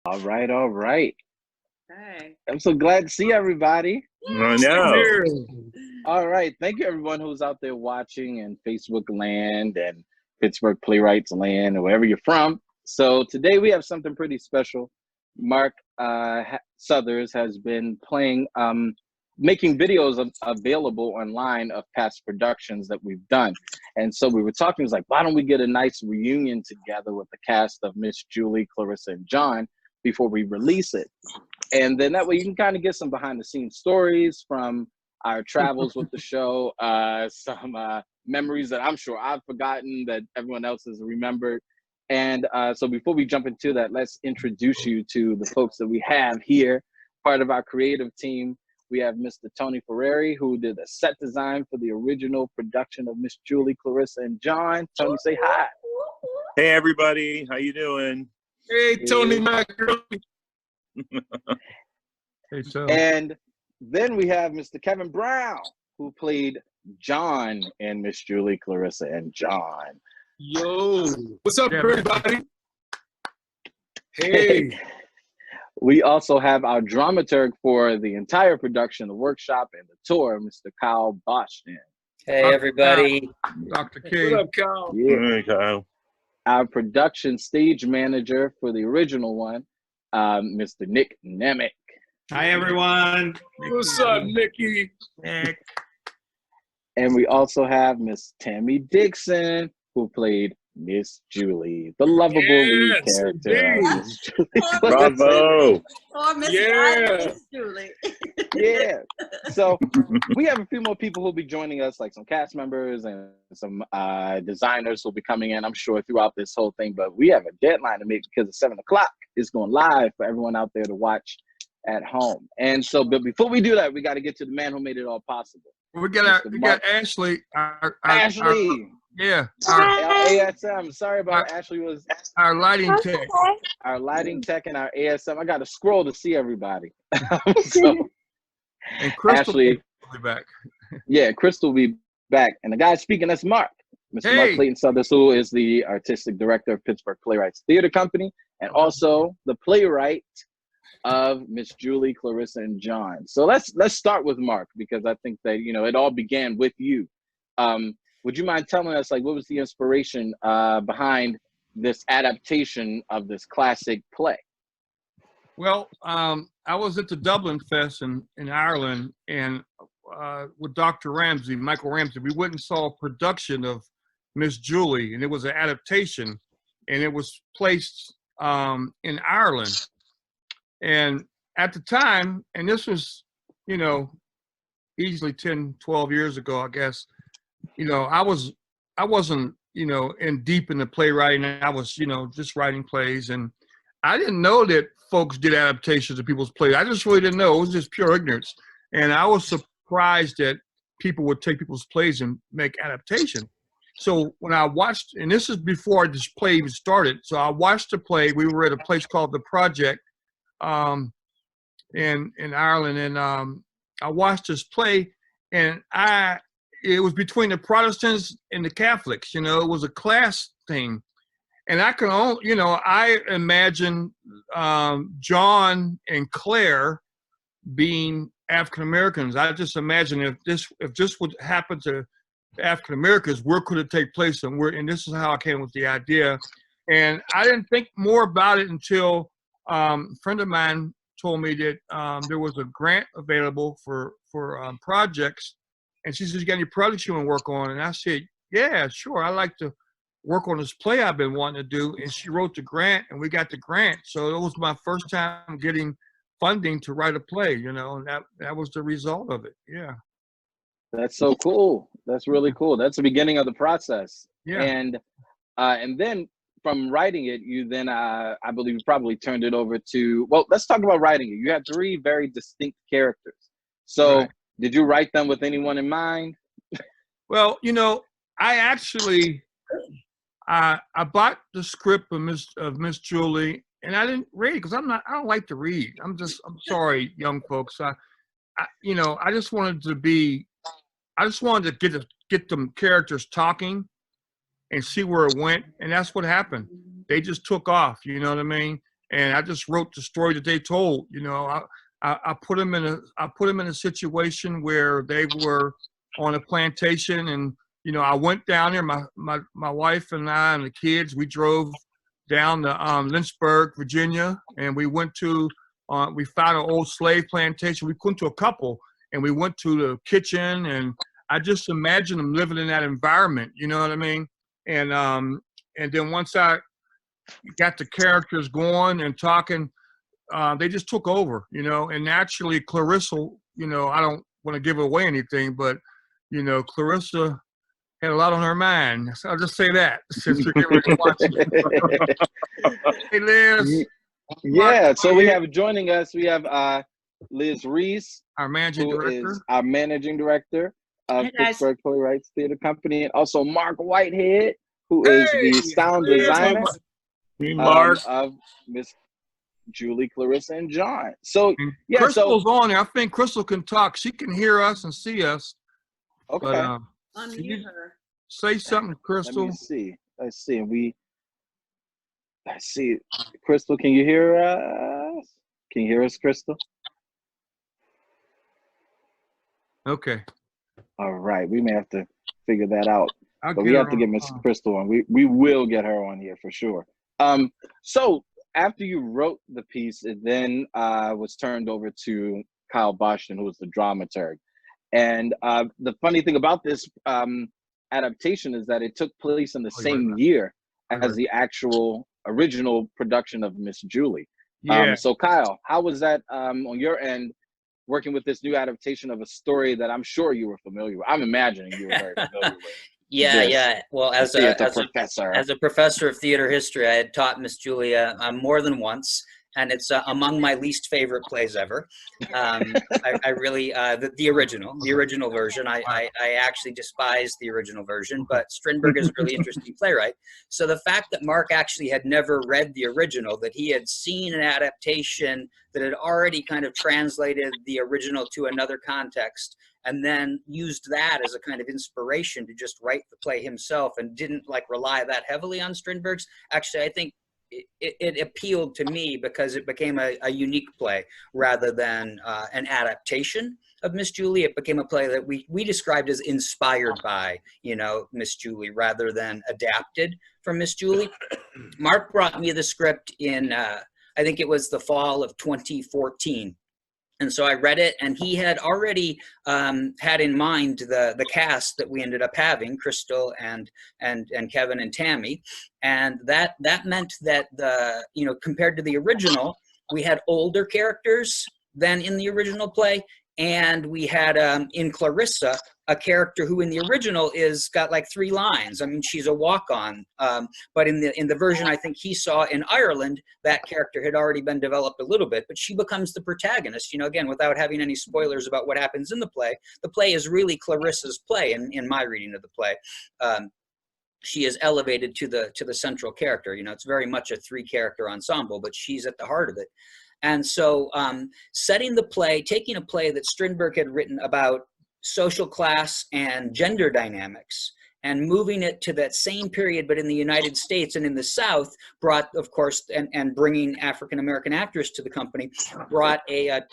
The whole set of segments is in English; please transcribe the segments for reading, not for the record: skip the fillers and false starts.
All right, all right. Hey. I'm so glad to see everybody. I know. All right. Thank you, everyone who's out there watching in Facebook land and Pittsburgh Playwrights land, or wherever you're from. So today we have something pretty special. Mark Southers has been making videos available online of past productions that we've done. And so we were talking, it was like, why don't we get a nice reunion together with the cast of Miss Julie, Clarissa, and John before we release it? And then that way you can kind of get some behind the scenes stories from our travels with the show, some memories that I'm sure I've forgotten that everyone else has remembered. And so before we jump into that, let's introduce you to the folks that we have here. Part of our creative team, we have Mr. Tony Ferreri, who did the set design for the original production of Miss Julie, Clarissa, and John. Tony, say hi. Hey, everybody. How you doing? Hey, Tony, my girl. Hey, so. And then we have Mr. Kevin Brown, who played John in Miss Julie, Clarissa, and John. Yo, what's up, everybody? Hey. We also have our dramaturg for the entire production, the workshop, and the tour, Mr. Kyle Boston. Hey, everybody. Dr. K. What up, Kyle? Yeah. Hey, Kyle. Our production stage manager for the original one, Mr. Nick Nemec. Hi, everyone. What's up, Nikki? Nick. And we also have Miss Tammy Dixon, who played Miss Julie, the lovable lead Yes, character. indeed. Miss Julie. Bravo. Oh, Miss Yeah. Julie. Yeah. So we have a few more people who'll be joining us, like some cast members and some designers who'll be coming in, I'm sure, throughout this whole thing. But we have a deadline to make because at 7 o'clock it's going live for everyone out there to watch at home. And so, but before we do that, we got to get to the man who made it all possible. We got Ashley. Ashley. Our ASM. Sorry about Ashley was our lighting tech. our lighting tech and our ASM. I got to scroll to see everybody. So, And Crystal Ashley, will be back. yeah, Crystal will be back. And the guy speaking, that's Mark. Mr. Mark Hey. Clayton Southers, who is the artistic director of Pittsburgh Playwrights Theater Company and also the playwright of Miss Julie, Clarissa, and John. So let's start with Mark, because I think that, you know, it all began with you. Would you mind telling us, like, what was the inspiration behind this adaptation of this classic play? Well, I was at the Dublin Fest in Ireland, and with Dr. Ramsey, Michael Ramsey, we went and saw a production of Miss Julie, and it was an adaptation, and it was placed in Ireland. And at the time, and this was, you know, easily 10, 12 years ago, I guess, you know, I wasn't, you know, in deep in the playwriting. I was, you know, just writing plays, and I didn't know that folks did adaptations of people's plays. I just really didn't know. It was just pure ignorance. And I was surprised that people would take people's plays and make adaptation. So when I watched, and this is before this play even started, so I watched the play. We were at a place called The Project in Ireland, and I watched this play, and it was between the Protestants and the Catholics. You know, it was a class thing, and I can only, you know, I imagine John and Claire being African Americans. I just imagine if this would happen to African Americans, where could it take place, and this is how I came with the idea. And I didn't think more about it until a friend of mine told me that there was a grant available for projects, and she says, "You got any projects you want to work on?" And I said, "Yeah, sure. I like to work on this play I've been wanting to do." And she wrote the grant, and we got the grant. So it was my first time getting funding to write a play, you know, and that was the result of it. Yeah. That's so cool. That's really cool. That's the beginning of the process. Yeah. And then from writing it, you then, I believe you probably turned it over to, well, let's talk about writing it. You had 3 very distinct characters. So Right. Did you write them with anyone in mind? Well, you know, I actually, I bought the script of Miss Julie, and I didn't read it because I don't like to read. I'm sorry, young folks. I you know, I just wanted to get them characters talking and see where it went, and that's what happened. They just took off, you know what I mean? and I just wrote the story that they told. You know, I put them in a situation where they were on a plantation, and you know, I went down there. My wife and I and the kids, we drove down to Lynchburg, Virginia, and we went to we found an old slave plantation. We went to a couple, and we went to the kitchen, and I just imagined them living in that environment. You know what I mean? And then once I got the characters going and talking, they just took over, you know. And naturally, Clarissa, you know, I don't want to give away anything, but you know, Clarissa had a lot on her mind. So I'll just say that since you're getting ready to watch it. Hey, Liz. Yeah. So we have joining us. We have Liz Reese, our managing director. Is our managing director of Pittsburgh Playwrights Theater Company, and also Mark Whitehead, who is the sound designer of Miss Julie, Clarissa, and John. So yeah, Crystal's on there. I think Crystal can talk. She can hear us and see us. Okay. But, unmute her. Say something, Crystal. Let me see. Let's see. Let's see. Crystal, can you hear us? Can you hear us, Crystal? Okay. All right. We may have to figure that out. But we have to get Miss Crystal on. We will get her on here for sure. So after you wrote the piece, it then was turned over to Kyle Boshton, who was the dramaturg. And the funny thing about this adaptation is that it took place in the same year as the actual original production of Miss Julie. Yeah. So Kyle, how was that on your end, working with this new adaptation of a story that I'm sure you were familiar with? I'm imagining you were very familiar with. Yeah. Well, as a professor of theater history, I had taught Miss Julia more than once, and it's among my least favorite plays ever. I really the original version. I actually despise the original version, but Strindberg is a really interesting playwright. So the fact that Mark actually had never read the original, that he had seen an adaptation that had already kind of translated the original to another context, and then used that as a kind of inspiration to just write the play himself, and didn't like rely that heavily on Strindberg's. Actually, I think it appealed to me because it became a unique play rather than an adaptation of Miss Julie. It became a play that we described as inspired by, you know, Miss Julie rather than adapted from Miss Julie. Mark brought me the script in, I think it was the fall of 2014. And so I read it, and he had already had in mind the cast that we ended up having, Crystal and Kevin and Tammy, and that meant that compared to the original, we had older characters than in the original play, and we had in Clarissa a character who in the original is got like 3 lines. I mean, she's a walk-on, but in the version I think he saw in Ireland, that character had already been developed a little bit, but she becomes the protagonist. You know, again, without having any spoilers about what happens in the play is really Clarissa's play in my reading of the play. She is elevated to the central character. You know, it's very much a 3-character ensemble, but she's at the heart of it. And so setting the play, taking a play that Strindberg had written about social class and gender dynamics, and moving it to that same period, but in the United States and in the South, brought, of course, and bringing African-American actors to the company, brought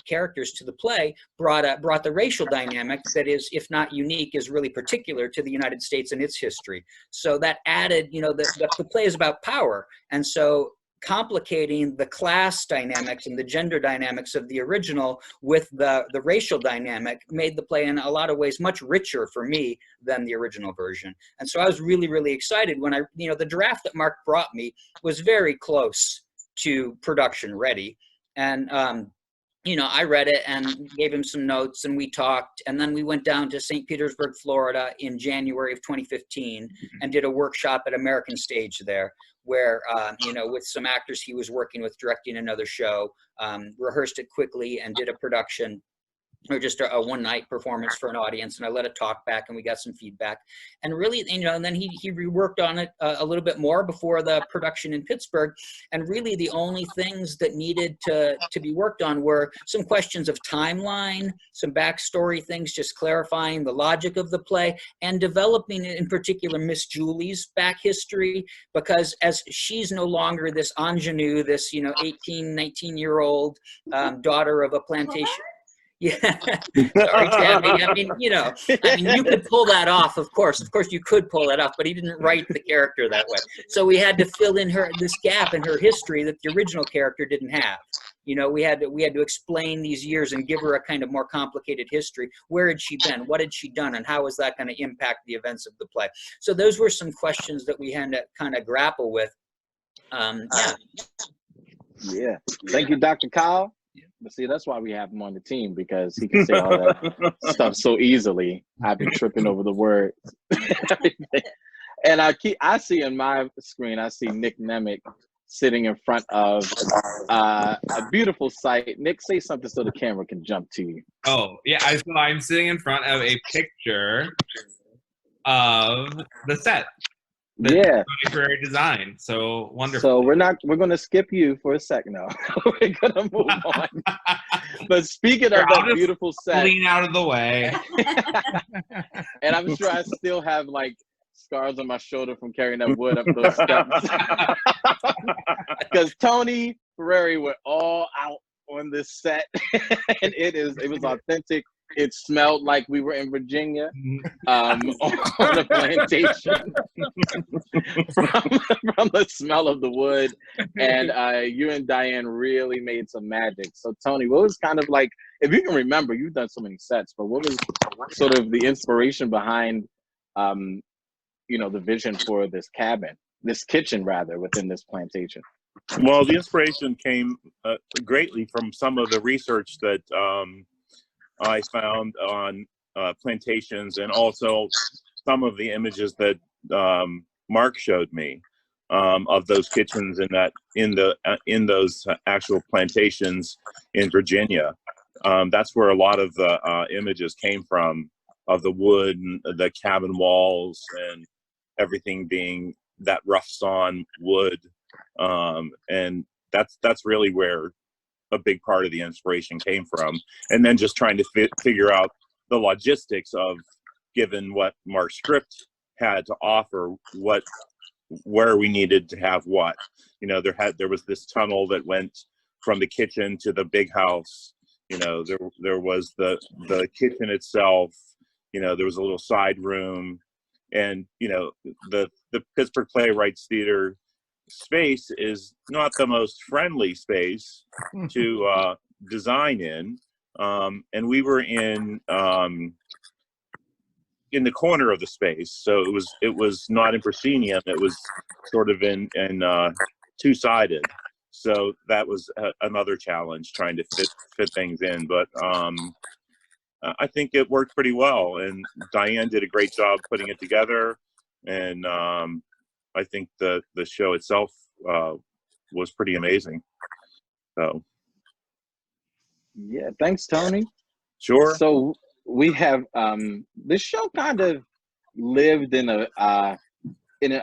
characters to the play, brought the racial dynamic that is, if not unique, is really particular to the United States and its history. So that added, you know, the play is about power. And so complicating the class dynamics and the gender dynamics of the original with the racial dynamic made the play in a lot of ways much richer for me than the original version. And so I was really, really excited when the draft that Mark brought me was very close to production ready. And, I read it and gave him some notes, and we talked, and then we went down to St. Petersburg, Florida in January of 2015 and did a workshop at American Stage there, where, with some actors he was working with directing another show, rehearsed it quickly and did a production. or just a one-night performance for an audience, and I let it talk back, and we got some feedback. And really, and then he reworked on it a little bit more before the production in Pittsburgh. And really, the only things that needed to be worked on were some questions of timeline, some backstory things, just clarifying the logic of the play, and developing, in particular, Miss Julie's back history, because as she's no longer this ingenue, this 18, 19-year-old daughter of a plantation. Yeah, sorry, Tammy. I mean, you could pull that off, of course. Of course, you could pull that off, but he didn't write the character that way. So we had to fill in this gap in her history that the original character didn't have. We had to explain these years and give her a kind of more complicated history. Where had she been? What had she done? And how was that going to impact the events of the play? So those were some questions that we had to kind of grapple with. Yeah. Thank you, Dr. Kyle. But see, that's why we have him on the team, because he can say all that stuff so easily. I've been tripping over the words. And I see in my screen, I see Nick Nemec sitting in front of a beautiful site. Nick, say something so the camera can jump to you. Oh, yeah. So I'm sitting in front of a picture of the set. The temporary design. So wonderful. So we're going to skip you for a second now. We're going to move on. But speaking of that beautiful set, lean out of the way. And I'm sure I still have like scars on my shoulder from carrying that wood up those steps. Because Tony Ferrari went all out on this set, and it was authentic. It smelled like we were in Virginia, on a plantation, from the smell of the wood. And you and Diane really made some magic. So Tony, what was kind of like, if you can remember, you've done so many sets, but what was sort of the inspiration behind, the vision for this kitchen rather, within this plantation? Well, the inspiration came greatly from some of the research that I found on plantations, and also some of the images that Mark showed me of those kitchens in those actual plantations in Virginia. That's where a lot of the images came from, of the wood and the cabin walls and everything being that rough sawn wood, and that's really where a big part of the inspiration came from. And then just trying to figure out the logistics of, given what Mark's script had to offer, where we needed to have what. There was this tunnel that went from the kitchen to the big house. There was the kitchen itself. There was a little side room, and the Pittsburgh Playwrights Theater space is not the most friendly space to design in, and we were in the corner of the space, so it was not in proscenium. It was sort of in two-sided, so that was another challenge, trying to fit things in. But I think it worked pretty well, and Diane did a great job putting it together, and I think the show itself was pretty amazing. So, yeah, thanks, Tony. Sure. So we have this show kind of lived in an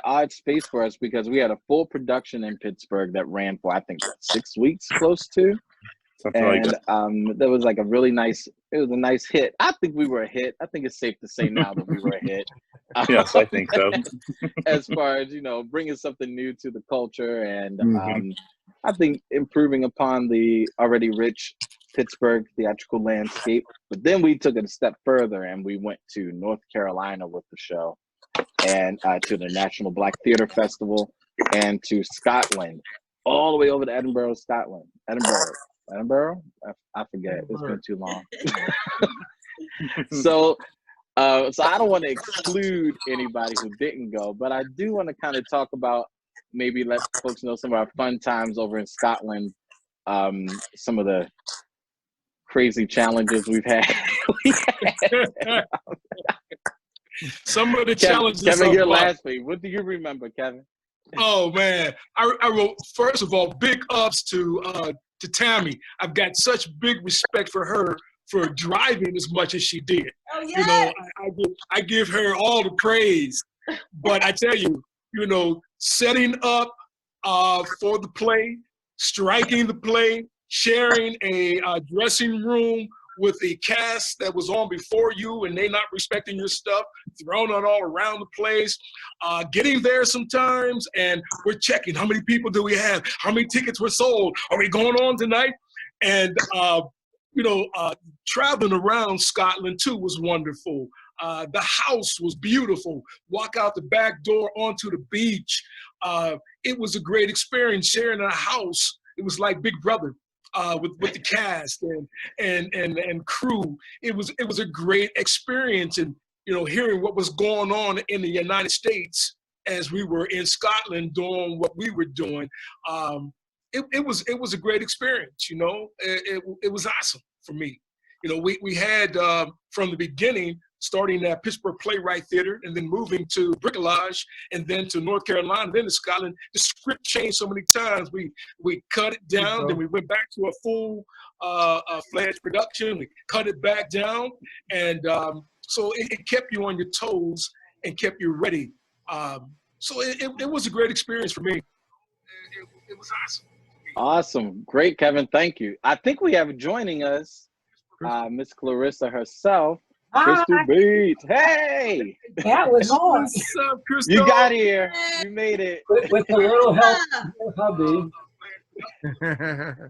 odd space for us, because we had a full production in Pittsburgh that ran for, I think, 6 weeks, close to. Something like that. There was like a nice hit. I think we were a hit. I think it's safe to say now that we were a hit. Yes, I think so. As far as, bringing something new to the culture, and I think improving upon the already rich Pittsburgh theatrical landscape. But then we took it a step further, and we went to North Carolina with the show, and to the National Black Theatre Festival, and to Scotland, all the way over to Edinburgh, Scotland. Edinburgh? I forget. It's been too long. So I don't want to exclude anybody who didn't go, but I do want to kind of talk about, maybe let folks know some of our fun times over in Scotland, some of the crazy challenges we've had. Some of the challenges. Kevin, your last week. What do you remember, Kevin? Oh man, I wrote, first of all, big ups to Tammy. I've got such big respect for her for driving as much as she did. Oh, You know, I give her all the praise. But I tell you, you know, setting up for the play, striking the play, sharing a dressing room with a cast that was on before you and they not respecting your stuff, throwing it all around the place, getting there sometimes, and we're checking how many people do we have, how many tickets were sold, are we going on tonight? And, you know, traveling around Scotland too was wonderful. The house was beautiful. Walk out the back door onto the beach. It was a great experience sharing a house. It was like Big Brother. With the cast and crew, it was a great experience, and you know, hearing what was going on in the United States as we were in Scotland doing what we were doing. It was a great experience. You know, it was awesome for me. You know, we had from the beginning, starting at Pittsburgh Playwright Theater and then moving to Bricolage and then to North Carolina, then to Scotland. The script changed so many times. We cut it down, then we went back to a full fledged production. We cut it back down. And so it kept you on your toes and kept you ready. So it was a great experience for me. It was awesome. Awesome. Great, Kevin. Thank you. I think we have joining us Miss Clarissa herself. Crystal Beats. Hey! That was on. What's up, Crystal? You got here. You made it. With a little help from hubby.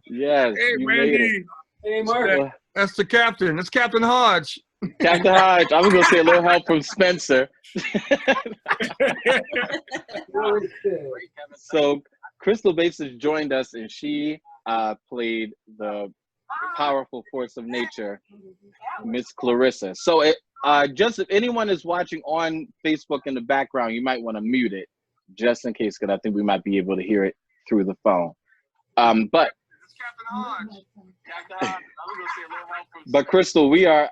Yes, Hey, you Randy. made it. Hey, Mark. That's the captain. That's Captain Hodge. Captain Hodge. I was going to say a little help from Spencer. So Crystal Bates has joined us, and she played the powerful force of nature, Miss Clarissa. So just if anyone is watching on Facebook in the background, you might want to mute it just in case, because I think we might be able to hear it through the phone. But Crystal, we are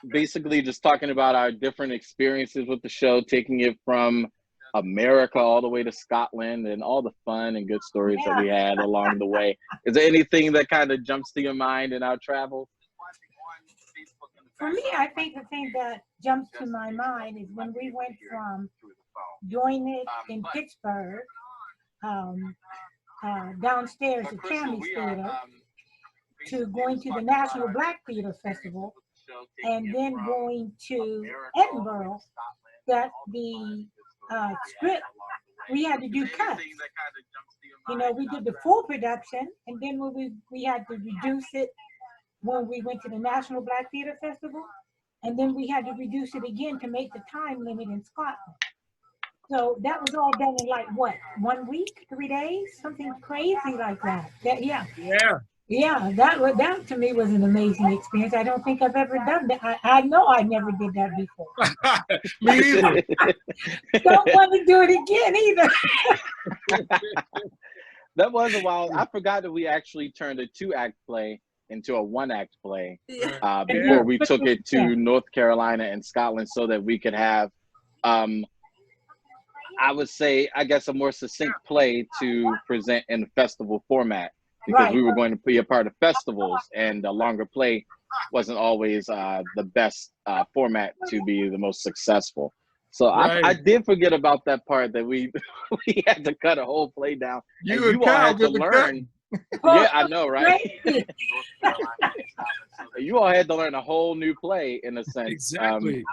basically just talking about our different experiences with the show, taking it from America all the way to Scotland and all the fun and good stories that we had along the way. Is there anything that kind of jumps to your mind in our travels? For me, I think the thing that jumps to my mind is when we went from doing it in Pittsburgh, downstairs at Tammy's Theater, to going to the National Black Theater Festival, and then going to Edinburgh, that the script, we had to do cuts. You know, we did the full production, and then when we had to reduce it when we went to the National Black Theater Festival, and then we had to reduce it again to make the time limit in Scotland. So that was all done in like what, 1 week, 3 days, something crazy like that. Yeah, that to me was an amazing experience. I don't think I've ever done that. I know I never did that before. Me either. Don't want to do it again either. That was a while. I forgot that we actually turned a 2-act play into a 1-act play before we took it to North Carolina and Scotland, so that we could have, I would say, I guess, a more succinct play to present in festival format. Because we were going to be a part of festivals, and a longer play wasn't always the best format to be the most successful. So I did forget about that part, that we had to cut a whole play down. You all had to learn. Yeah, I know, right? You all had to learn a whole new play in a sense. Exactly.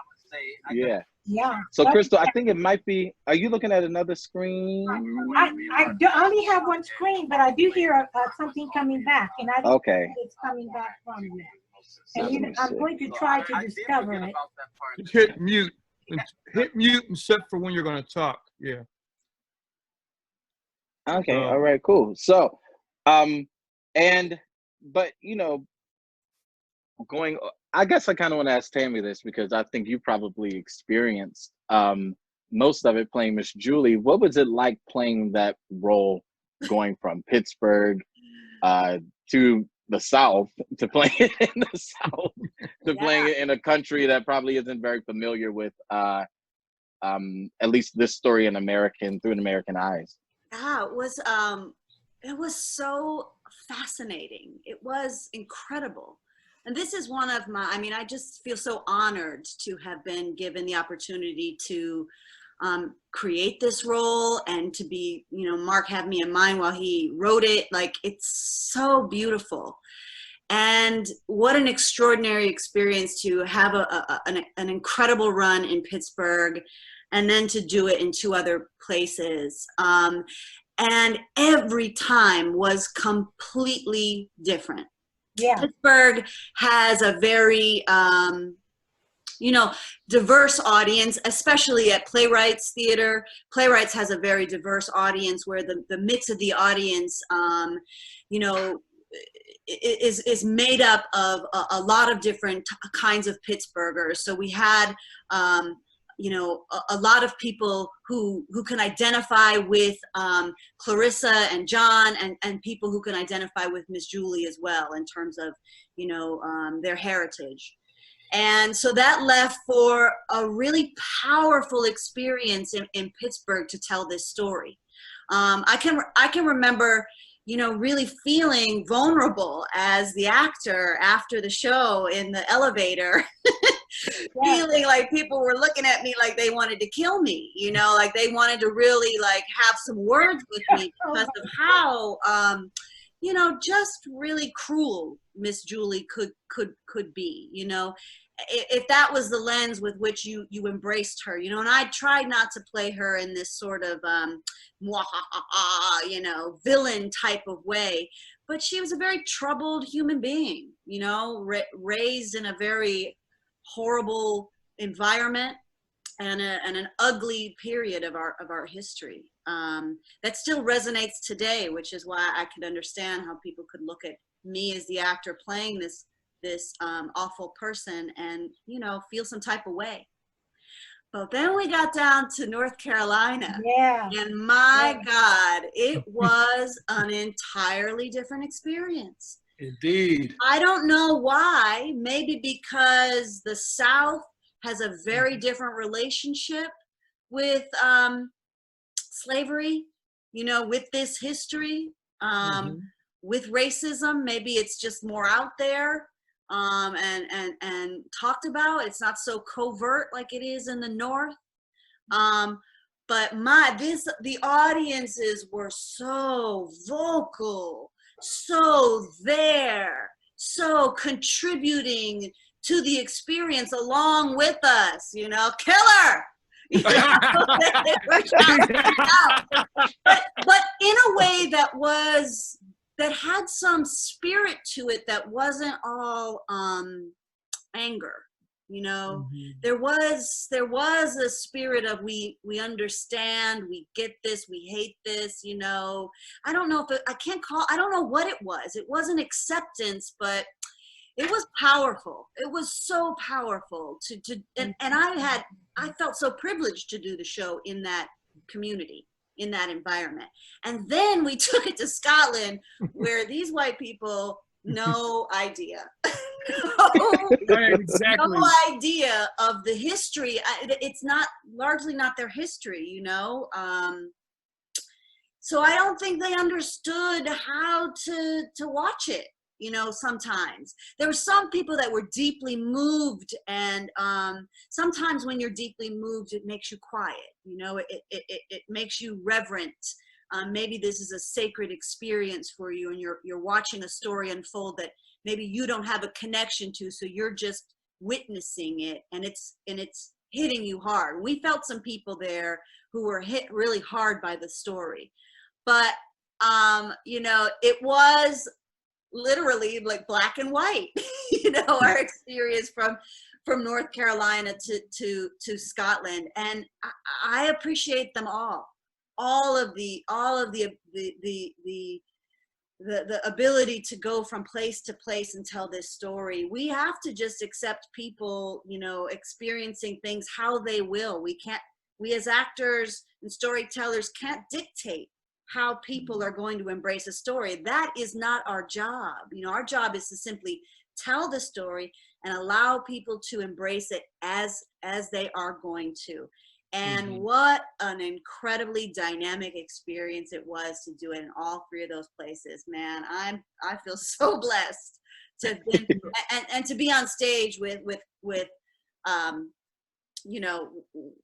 Yeah. Yeah. So Crystal, I think it might be, are you looking at another screen? I only have one screen, but I do hear something coming back, and I don't think it's coming back from you. And I'm going to try to discover it. Just hit mute. Hit mute and set for when you're going to talk. Yeah. Okay. All right. Cool. So, but you know, I guess I kind of want to ask Tammy this, because I think you probably experienced most of it playing Miss Julie. What was it like playing that role, going from Pittsburgh to the South, to playing it in the South, to playing it in a country that probably isn't very familiar with at least this story through an American eyes? It was so fascinating. It was incredible. And this is one of my, I mean, I just feel so honored to have been given the opportunity to create this role and to be, you know, Mark had me in mind while he wrote it. Like, it's so beautiful. And what an extraordinary experience to have an incredible run in Pittsburgh and then to do it in 2 other places. And every time was completely different. Yeah. Pittsburgh has a very, you know, diverse audience, especially at Playwrights Theater. Playwrights has a very diverse audience where the mix of the audience, you know, is made up of a lot of different kinds of Pittsburghers. So we had, you know, a lot of people who can identify with Clarissa and John, and people who can identify with Miss Julie as well in terms of, you know, their heritage. And so that left for a really powerful experience in Pittsburgh to tell this story. I can remember, you know, really feeling vulnerable as the actor after the show in the elevator, feeling like people were looking at me like they wanted to kill me, you know, like they wanted to really like have some words with me because of how, you know, just really cruel Miss Julie could be, you know, if that was the lens with which you embraced her, you know. And I tried not to play her in this sort of, you know, villain type of way, but she was a very troubled human being, you know, raised in a very horrible environment and an ugly period of our history that still resonates today, which is why I could understand how people could look at me as the actor playing this awful person and, you know, feel some type of way. But then we got down to North Carolina, and my God, it was an entirely different experience. Indeed. I don't know why. Maybe because the South has a very different relationship with slavery, you know, with this history, with racism. Maybe it's just more out there and talked about. It's not so covert like it is in the North. But the audiences were so vocal, so there, so contributing to the experience along with us, you know, killer. You know, but in a way that had some spirit to it, that wasn't all anger. You know, there was a spirit of we understand, we get this, we hate this, you know. I don't know if I don't know what it was. It wasn't acceptance, but it was powerful. It was so powerful and I felt so privileged to do the show in that community, in that environment. And then we took it to Scotland, where these white people, no idea. Exactly. No idea of the history. It's largely not their history, you know. So I don't think they understood how to watch it. You know, sometimes there were some people that were deeply moved, and sometimes when you're deeply moved, it makes you quiet. You know, it makes you reverent. Maybe this is a sacred experience for you, and you're watching a story unfold that maybe you don't have a connection to, so you're just witnessing it, and it's hitting you hard. We felt some people there who were hit really hard by the story, but you know, it was literally like black and white. You know, our experience from North Carolina to Scotland, and I appreciate them all of the ability to go from place to place and tell this story. We have to just accept people, you know, experiencing things how they will. We as actors and storytellers can't dictate how people are going to embrace a story. That is not our job. You know, our job is to simply tell the story and allow people to embrace it as they are going to. And what an incredibly dynamic experience it was to do it in all 3 of those places. Man, I feel so blessed to have been, and to be on stage with you know,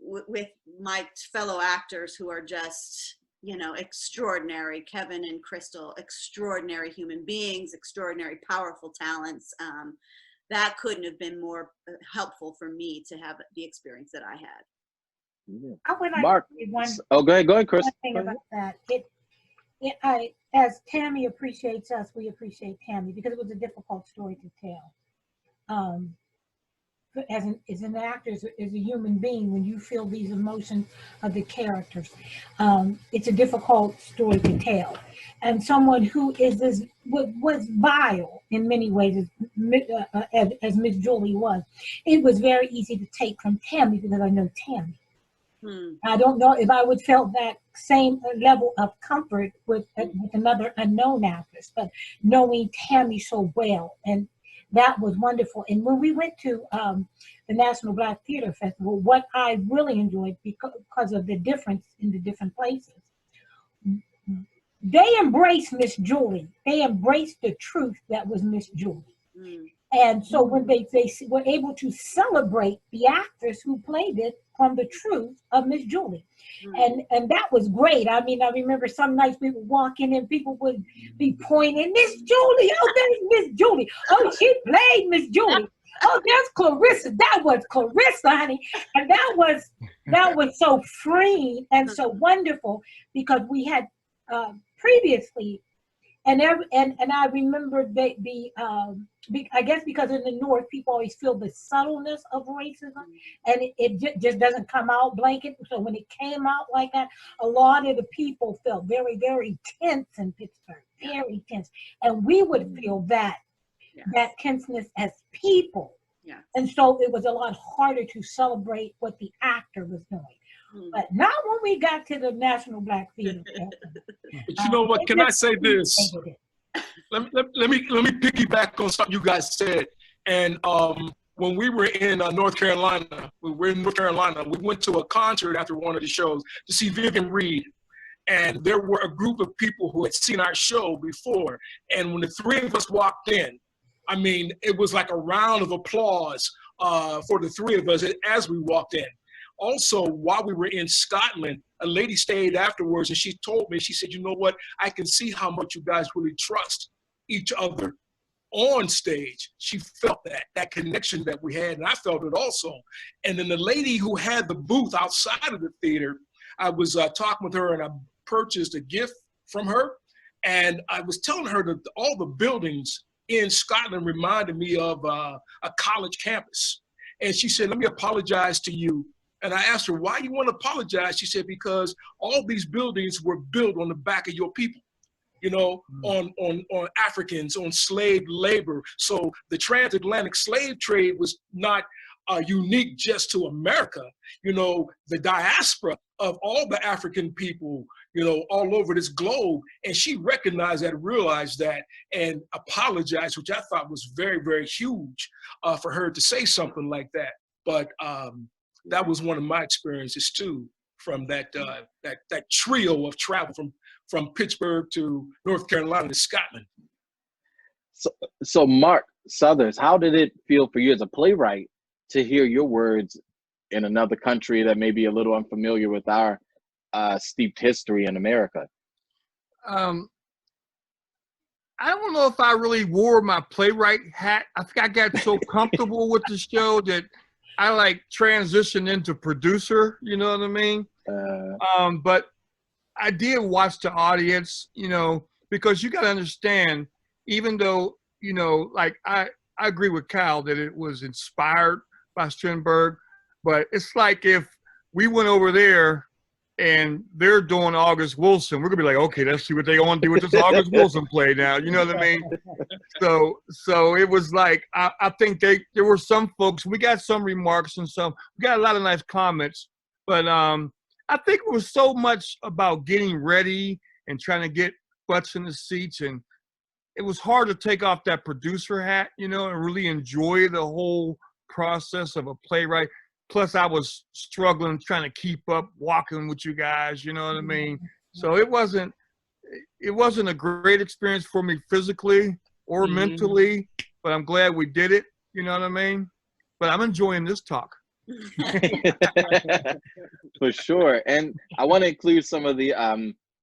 with my fellow actors who are just, you know, extraordinary. Kevin and Crystal, extraordinary human beings, extraordinary, powerful talents. That couldn't have been more helpful for me to have the experience that I had. Yeah. I would like Mark. to say Go ahead, Chris. one thing about that. As Tammy appreciates us, we appreciate Tammy because it was a difficult story to tell. As an actor, as a human being, when you feel these emotions of the characters, it's a difficult story to tell. And someone who was vile in many ways, as Miss Julie was, it was very easy to take from Tammy because I know Tammy. I don't know if I would felt that same level of comfort with another unknown actress, but knowing Tammy so well, and that was wonderful. And when we went to the National Black Theater Festival, what I really enjoyed because of the difference in the different places, they embraced Miss Julie. They embraced the truth that was Miss Julie. And so when they were able to celebrate the actors who played it from the truth of Miss Julie. And that was great. I mean, I remember some nights we would walk in and people would be pointing, Miss Julie, oh, there's Miss Julie. Oh, she played Miss Julie. Oh, there's Clarissa. That was Clarissa, honey. And that was so freeing and so wonderful because we had previously, and I remember I guess because in the North, people always feel the subtleness of racism, and it just doesn't come out blanket. So when it came out like that, a lot of the people felt very, very tense in Pittsburgh, very tense. And we would feel that tenseness as people. Yeah. And so it was a lot harder to celebrate what the actor was doing. But not when we got to the National Black Theater. But you know what? Can I say this? Let me piggyback on something you guys said. And when we were in North Carolina, we went to a concert after one of the shows to see Vivian Reed. And there were a group of people who had seen our show before. And when the three of us walked in, I mean, it was like a round of applause for the three of us as we walked in. Also, while we were in Scotland, a lady stayed afterwards and she told me, she said, you know what, I can see how much you guys really trust each other on stage. She felt that connection that we had, and I felt it also. And then the lady who had the booth outside of the theater, I was talking with her and I purchased a gift from her. And I was telling her that all the buildings in Scotland reminded me of a college campus. And she said, let me apologize to you. And I asked her, why you want to apologize? She said, because all these buildings were built on the back of your people, you know, on Africans, on slave labor. So the transatlantic slave trade was not unique just to America. You know, the diaspora of all the African people, you know, all over this globe. And she recognized that, realized that, and apologized, which I thought was very, very huge for her to say something like that. But that was one of my experiences too, from that trio of travel from Pittsburgh to North Carolina to Scotland. So Mark Southers, how did it feel for you as a playwright to hear your words in another country that may be a little unfamiliar with our steeped history in America? I don't know if I really wore my playwright hat. I think I got so comfortable with the show that I like transitioned into producer, you know what I mean? But I did watch the audience, you know, because you got to understand, even though, you know, like I agree with Kyle that it was inspired by Strindberg, but it's like if we went over there and they're doing August Wilson, we're gonna be like, okay, let's see what they want to do with this August Wilson play now. You know what I mean? So it was like, I think there were some folks, we got some remarks and we got a lot of nice comments, but I think it was so much about getting ready and trying to get butts in the seats, and it was hard to take off that producer hat, you know, and really enjoy the whole process of a playwright. Plus, I was struggling trying to keep up, walking with you guys, you know what I mean? So it wasn't a great experience for me physically or mentally, but I'm glad we did it. You know what I mean? But I'm enjoying this talk. For sure. And I want to include some of the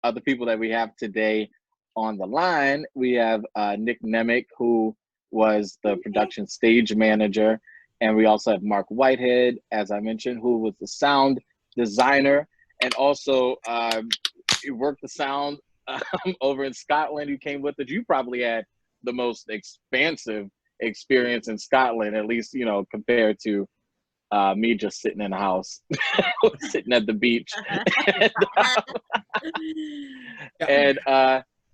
other people that we have today on the line. We have Nick Nemec, who was the production stage manager. And we also have Mark Whitehead, as I mentioned, who was the sound designer. And also he worked the sound over in Scotland. You came with it. You probably had the most expansive experience in Scotland, at least, you know, compared to me just sitting in the house, sitting at the beach.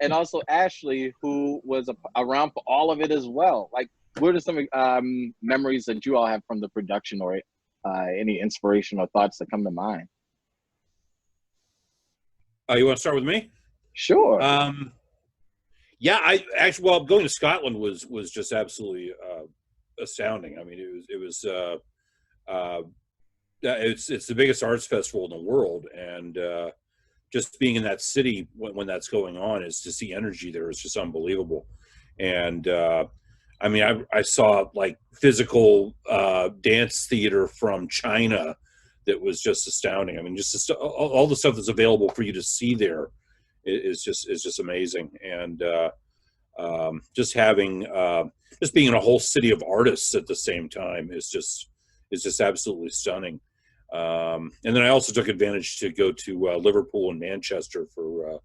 And also Ashley, who was around for all of it as well. Like, what are some memories that you all have from the production, or any inspiration or thoughts that come to mind? You want to start with me? Sure. Yeah, I actually, well, going to Scotland was just absolutely astounding. I mean, it's the biggest arts festival in the world, and just being in that city when that's going on, is to see energy there is just unbelievable. And I mean, I saw like physical dance theater from China that was just astounding. I mean, just all the stuff that's available for you to see there is just amazing. And just having just being in a whole city of artists at the same time is just absolutely stunning. And then I also took advantage to go to Liverpool and Manchester for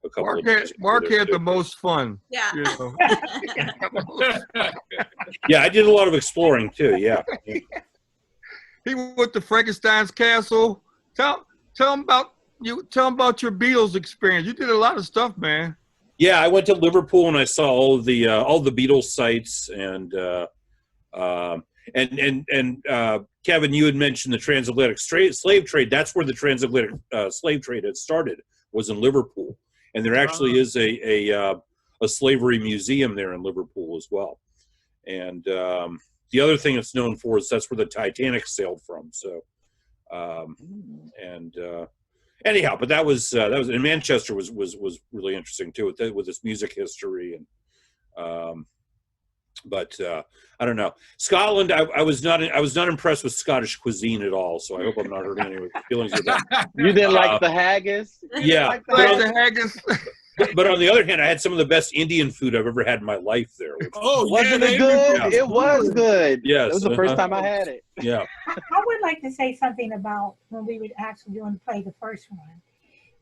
a couple of days. Mark had the most fun. Yeah. You know. Yeah, I did a lot of exploring too. Yeah. He went to Frankenstein's castle. Tell him about your Beatles experience. You did a lot of stuff, man. Yeah, I went to Liverpool and I saw all the Beatles sites, and Kevin, you had mentioned the transatlantic slave trade. That's where the transatlantic slave trade had started, was in Liverpool, and there actually is a slavery museum there in Liverpool as well. And the other thing it's known for is that's where the Titanic sailed from. So, anyhow, but that was in Manchester was really interesting too with this music history. And but I don't know, Scotland. I was not impressed with Scottish cuisine at all. So I hope I'm not hurting anyone's feelings with that. You didn't like the haggis? Yeah, the haggis. But on the other hand, I had some of the best Indian food I've ever had in my life there. Wasn't it good? Yeah. It was good. Yes, it was the first time I had it. Yeah. I would like to say something about when we were actually doing the play, the first one.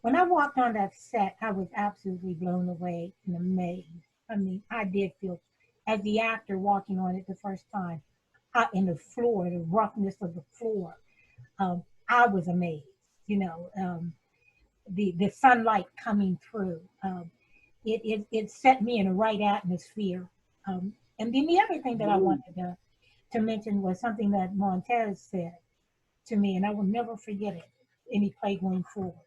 When I walked on that set, I was absolutely blown away and amazed. I mean, I did feel, as the actor walking on it the first time, out in the floor, the roughness of the floor, I was amazed. You know, the sunlight coming through, it set me in the right atmosphere. And then the other thing that I wanted to mention was something that Montez said to me, and I will never forget it, any play going forward.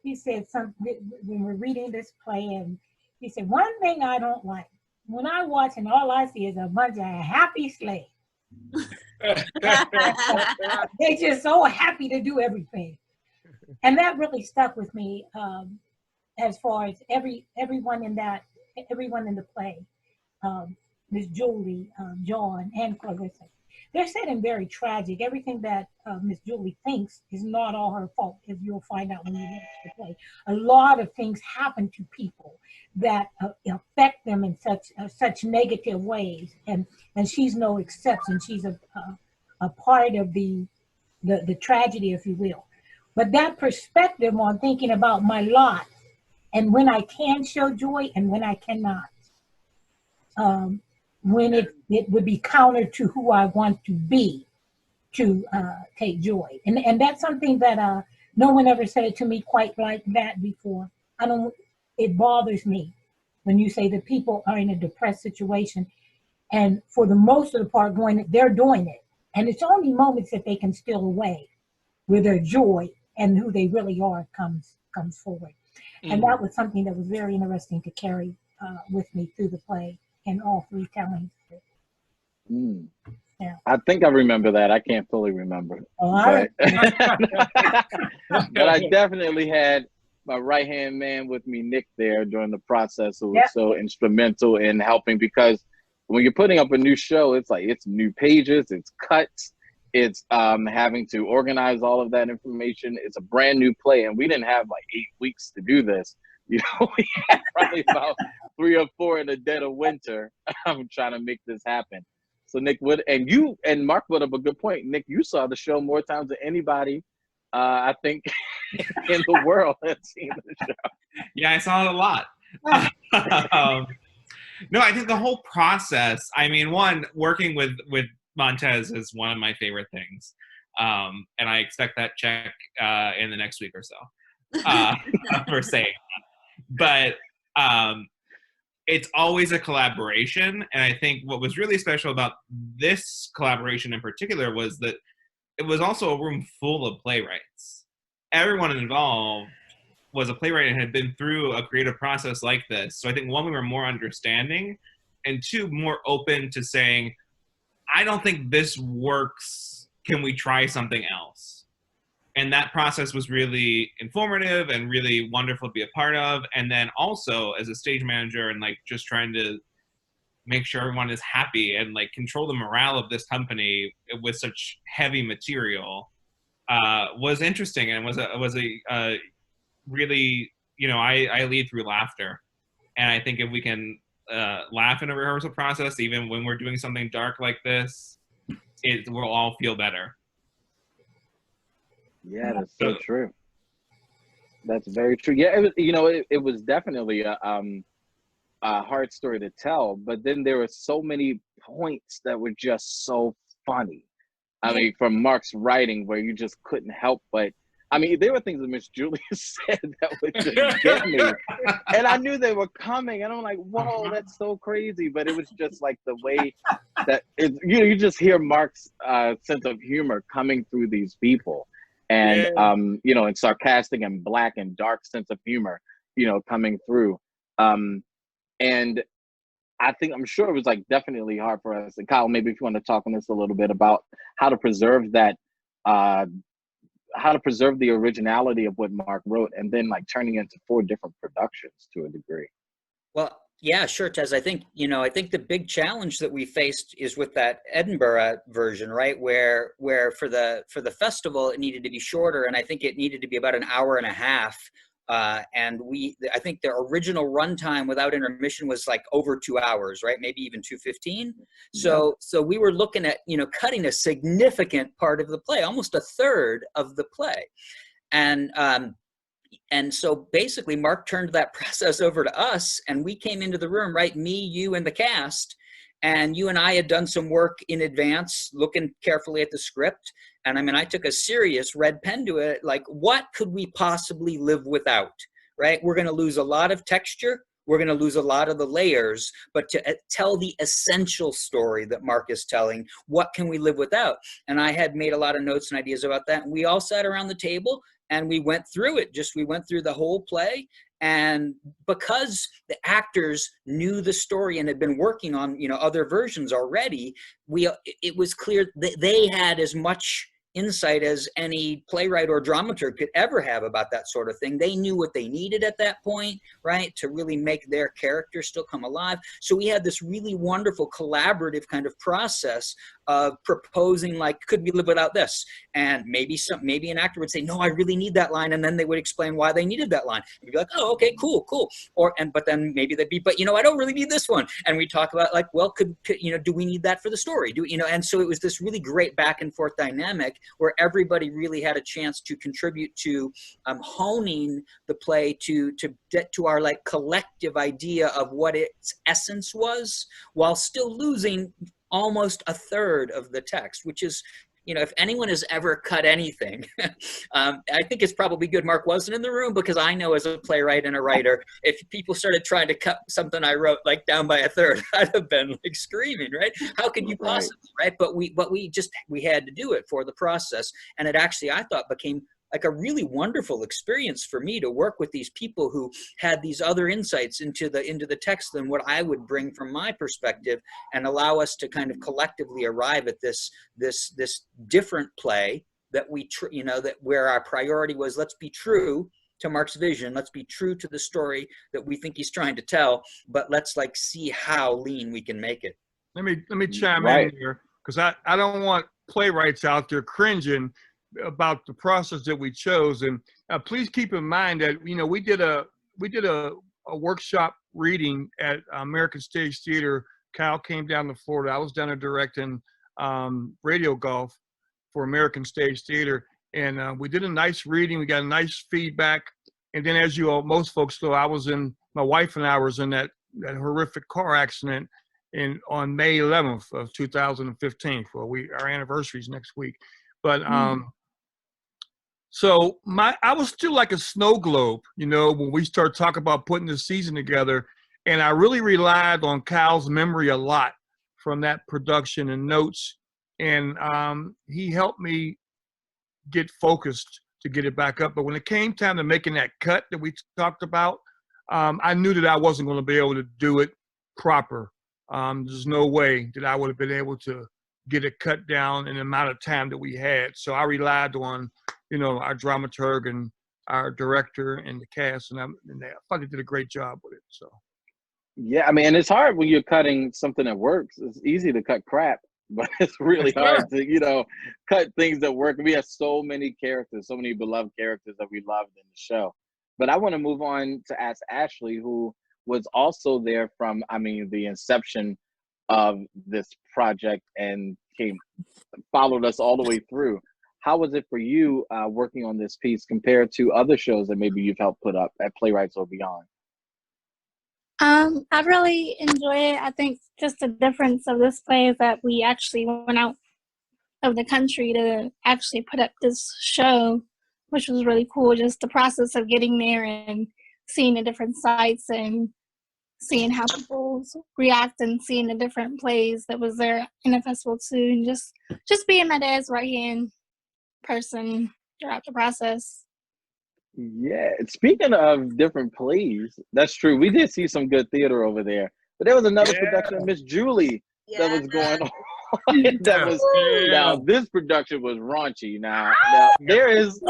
He said something when we're reading this play, and he said, one thing I don't like, when I watch and all I see is a bunch of happy slaves. They're just so happy to do everything. And that really stuck with me, as far as everyone in the play, Miss Julie, John, and Clarissa. They're set in very tragic. Everything that Miss Julie thinks is not all her fault, as you'll find out when you watch the play. A lot of things happen to people that affect them in such negative ways, and she's no exception. She's a part of the tragedy, if you will. But that perspective on thinking about my lot and when I can show joy and when I cannot, when it would be counter to who I want to be, to take joy. And that's something that no one ever said to me quite like that before. It bothers me when you say that people are in a depressed situation, and for the most of the part they're doing it. And it's only moments that they can steal away where their joy and who they really are comes forward. Mm-hmm. And that was something that was very interesting to carry with me through the play and all three tellings. Mm. Yeah. I think I remember that. I can't fully remember. But I definitely had my right-hand man with me, Nick, there during the process, who was so instrumental in helping, because when you're putting up a new show, it's like it's new pages, it's cuts, it's having to organize all of that information. It's a brand new play, and we didn't have like 8 weeks to do this. You know, we had probably about 3 or 4 in the dead of winter. I'm trying to make this happen. So Nick and Mark put up a good point. Nick, you saw the show more times than anybody, I think, in the world has seen the show. Yeah, I saw it a lot. No, I think the whole process. I mean, one, working with Montez is one of my favorite things, and I expect that check in the next week or so for saying that. But it's always a collaboration, and I think what was really special about this collaboration in particular was that it was also a room full of playwrights. Everyone involved was a playwright and had been through a creative process like this. So I think, one, we were more understanding, and 2, more open to saying, I don't think this works. Can we try something else? And that process was really informative and really wonderful to be a part of. And then also as a stage manager and like just trying to make sure everyone is happy and like control the morale of this company with such heavy material was interesting, and was a really, you know, I lead through laughter. And I think if we can laugh in a rehearsal process, even when we're doing something dark like this, we'll all feel better. Yeah, that's so true. That's very true. Yeah, it was, you know, it was definitely a hard story to tell, but then there were so many points that were just so funny. I mean, from Mark's writing, where you just couldn't help but, I mean, there were things that Miss Julia said that would just get me. And I knew they were coming, and I'm like, whoa, that's so crazy. But it was just like the way that, you just hear Mark's sense of humor coming through these people. And, you know, and sarcastic and black and dark sense of humor, you know, coming through. And I'm sure it was like definitely hard for us. And Kyle, maybe if you want to talk on this a little bit about how to preserve that, how to preserve the originality of what Mark wrote, and then like turning it into 4 different productions to a degree. Well, yeah, sure, Tez. I think the big challenge that we faced is with that Edinburgh version, right? Where for the festival it needed to be shorter, and I think it needed to be about an hour and a half. And I think the original runtime without intermission was like over 2 hours, right? Maybe even 2:15. So we were looking at, you know, cutting a significant part of the play, almost a third of the play. And so basically Mark turned that process over to us, and we came into the room, right? Me, you, and the cast. And you and I had done some work in advance, looking carefully at the script. And I mean, I took a serious red pen to it. Like, what could we possibly live without, right? We're going to lose a lot of texture. We're going to lose a lot of the layers. But to tell the essential story that Mark is telling, what can we live without? And I had made a lot of notes and ideas about that. And we all sat around the table and we went through it. We went through the whole play. And because the actors knew the story and had been working on, you know, other versions already, it was clear that they had as much insight as any playwright or dramaturg could ever have about that sort of thing. They knew what they needed at that point, right, to really make their character still come alive. So we had this really wonderful collaborative kind of process of proposing, like, could we live without this? And maybe an actor would say, no, I really need that line, and then they would explain why they needed that line. We'd be like, oh, okay, cool. But then maybe they'd be, but you know, I don't really need this one. And we talk about, like, well, could you know, do we need that for the story? And so it was this really great back and forth dynamic where everybody really had a chance to contribute to honing the play to get to our like collective idea of what its essence was, while still losing almost a third of the text, which is, you know, if anyone has ever cut anything, I think it's probably good Mark wasn't in the room, because I know as a playwright and a writer, if people started trying to cut something I wrote like down by a third, I'd have been like screaming, right? How could you possibly, right? But we had to do it for the process. And it actually, I thought, became like a really wonderful experience for me to work with these people who had these other insights into the text than what I would bring from my perspective, and allow us to kind of collectively arrive at this different play that where our priority was, let's be true to Mark's vision, let's be true to the story that we think he's trying to tell, but let's like see how lean we can make it. Let me chime Right. in here, because I don't want playwrights out there cringing about the process that we chose. And please keep in mind that we did a workshop reading at American Stage Theater. Cal came down to Florida. I was down there directing radio golf for American Stage Theater, and we did a nice reading. We got a nice feedback. And then, as most folks know, my wife and I was in that horrific car accident on May 11th of 2015. Well, our anniversary is next week, but so I was still like a snow globe, when we started talking about putting the season together, and I really relied on Cal's memory a lot from that production and notes, and he helped me get focused to get it back up. But when it came time to making that cut that we talked about, I knew that I wasn't going to be able to do it proper. There's no way that I would have been able to get it cut down in the amount of time that we had. So I relied on, our dramaturg and our director and the cast, and I thought they did a great job with it. So. Yeah, I mean, and it's hard when you're cutting something that works. It's easy to cut crap, but it's really hard to, cut things that work. We have so many characters, so many beloved characters that we loved in the show. But I want to move on to ask Ashley, who was also there from, the inception of this project and followed us all the way through. How was it for you working on this piece compared to other shows that maybe you've helped put up at Playwrights or Beyond? I really enjoy it. I think just the difference of this play is that we actually went out of the country to actually put up this show, which was really cool. Just the process of getting there and seeing the different sites and seeing how people react and seeing the different plays that was there in the festival too, and just being my dad's right-hand person throughout the process. Yeah, speaking of different plays, that's true. We did see some good theater over there, but there was another production of Miss Julie that was going on. Now this production was raunchy. Now there is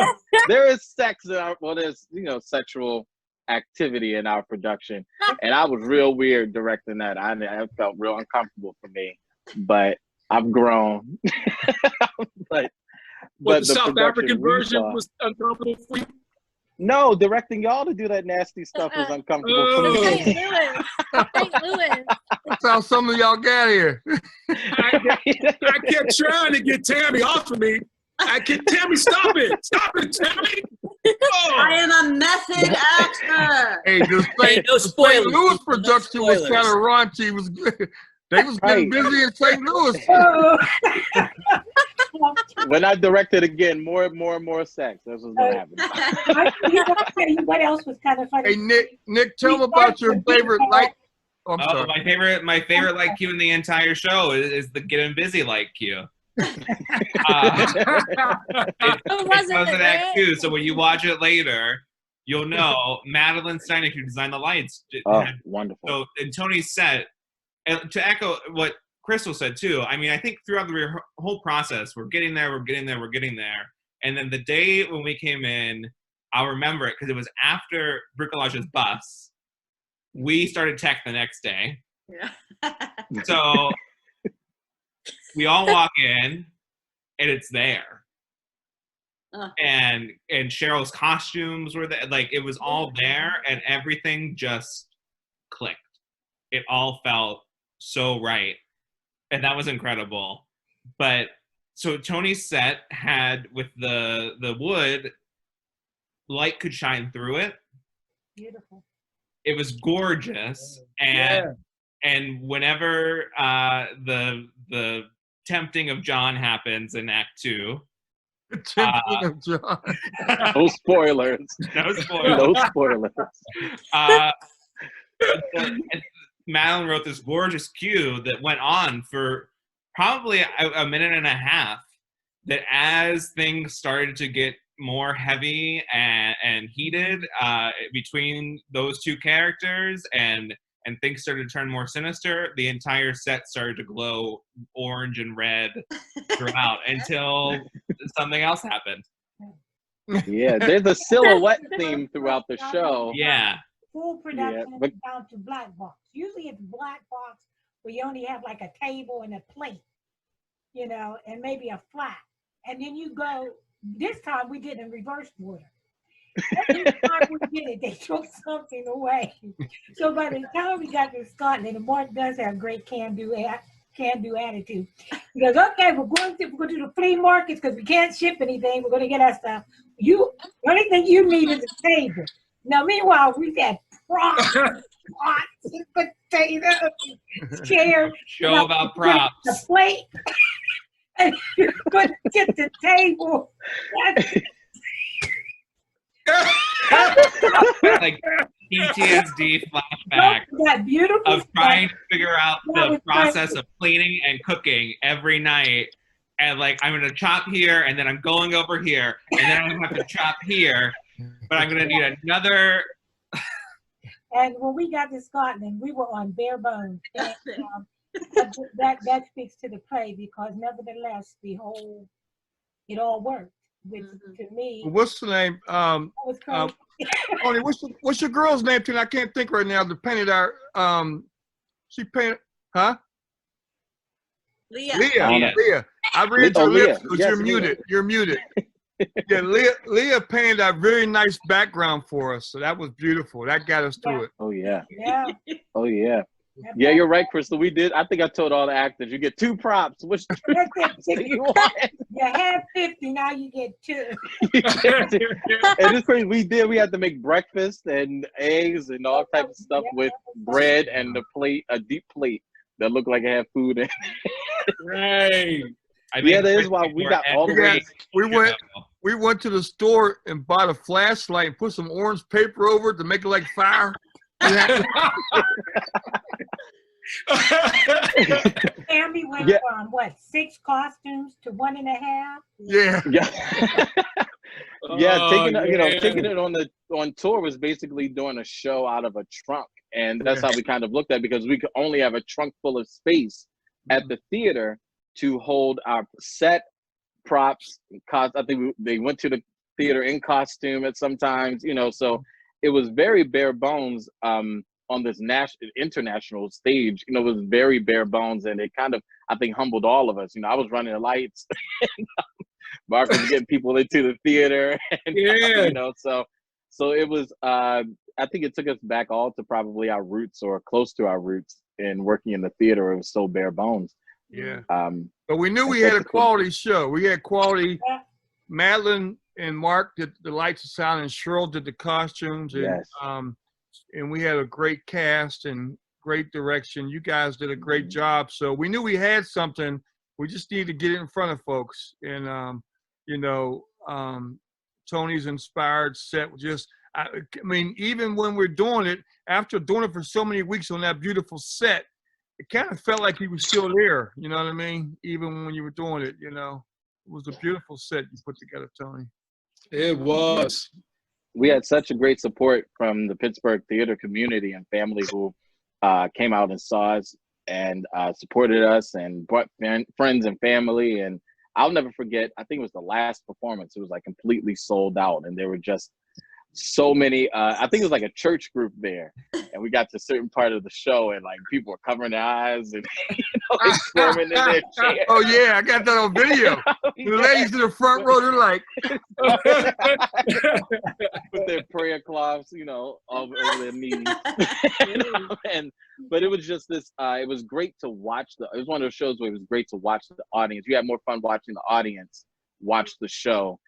sex in there's sexual activity in our production, and I was real weird directing that. I felt real uncomfortable for me, but I've grown. but the South African version was uncomfortable for you? No, directing y'all to do that nasty stuff was uncomfortable for me. St. Louis. That's how some of y'all got here. I kept trying to get Tammy off of me. Tammy, stop it. Stop it, Tammy. Oh. I am a method actor. Hey, no spoilers. St. Louis production was kind of raunchy. Was good. They was getting busy in St. Louis. When I directed again, more sex. That's what's gonna happen. I'll tell you what else was kind of funny. Hey, Nick, tell me about your favorite light. My favorite light cue in the entire show is the getting busy light cue. It wasn't Act 2, so when you watch it later, you'll know Madeline Steinick, who designed the lights. Wonderful. So in Tony's set, and to echo what Crystal said too, I think throughout the whole process, we're getting there, and then the day when we came in, I'll remember it because it was after Bricolage's bus. We started tech the next day. Yeah. So we all walk in, and it's there. And Cheryl's costumes were there. Like, it was all there, and everything just clicked. It all felt so right. And that was incredible. But so Tony's set had, with the wood, light could shine through it. Beautiful. It was gorgeous. And whenever the tempting of John happens in Act 2. The tempting of John. No spoilers. No spoilers. No spoilers. Madeline wrote this gorgeous cue that went on for probably a minute and a half, that as things started to get more heavy and heated between those two characters and things started to turn more sinister, the entire set started to glow orange and red throughout until something else happened. Yeah, there's a silhouette theme throughout the show. Yeah. Full production down to black box. Usually it's black box where you only have like a table and a plate, you know, and maybe a flat. And then you go, this time we did in reverse order. Every time we did it, they took something away. So by the time we got to Scotland, and Mark does have great can-do attitude. He goes, okay, we're going to the flea markets because we can't ship anything. We're going to get our stuff. The only thing you need is a table. Now, meanwhile, we've had props, pots, potatoes, chairs. Show about props. The plate. And you couldn't get the table. Like PTSD flashback of trying to figure out the process of cleaning and cooking every night. And like, I'm going to chop here, and then I'm going over here, and then I'm going to have to chop here, but I'm going to need another. And when we got to Scotland, we were on bare bones. And, that speaks to the play, because nevertheless, it all worked. Which to me, what's the name? Tony, what's your girl's name? I can't think right now. The painted our she painted, huh? Leah. Leah. I read your lips because you're muted. You're muted. Yeah, Leah painted a very nice background for us, so that was beautiful. That got us through it. Oh yeah. Yeah. Oh yeah. Yeah, you're right, Crystal. We did. I think I told all the actors, you get 2 props. Which props do you want? You had 50, now you get 2. And it's crazy. We had to make breakfast and eggs and all types of stuff with bread and a deep plate that looked like it had food in it. Right. Yeah, that is why we got all the way. We went to the store and bought a flashlight and put some orange paper over it to make it like fire. Tammy went from 6 costumes to 1.5. Yeah. Taking it on tour was basically doing a show out of a trunk, and that's how we kind of looked at it, because we could only have a trunk full of space at the theater to hold our set, props, I think they went to the theater in costume at sometimes, so it was very bare bones on this international stage. It was very bare bones, and it kind of, I think, humbled all of us. I was running the lights, and Mark was getting people into the theater, and so it was. I think it took us back all to probably our roots, or close to our roots, in working in the theater. It was so bare bones. Yeah. But we knew we had a quality show. We had quality. Madeline and Mark did the lights and sound, and Cheryl did the costumes, and and we had a great cast and great direction. You guys did a great job. So we knew we had something. We just needed to get it in front of folks. And Tony's inspired set I mean, even when we're doing it, after doing it for so many weeks on that beautiful set, it kind of felt like he was still there. You know what I mean? Even when you were doing it, it was a beautiful set you put together, Tony. It was. We had such a great support from the Pittsburgh theater community and family who came out and saw us and supported us and brought friends and family. And I'll never forget, I think it was the last performance. It was like completely sold out, and there were just so many, I think it was like a church group there, and we got to a certain part of the show, and like people were covering their eyes and squirming in their chair. Oh yeah, I got that on video. The ladies in the front row, they're like with their prayer cloths, over their knees. But it was just this. It was great to watch. It was one of those shows where it was great to watch the audience. You had more fun watching the audience watch the show.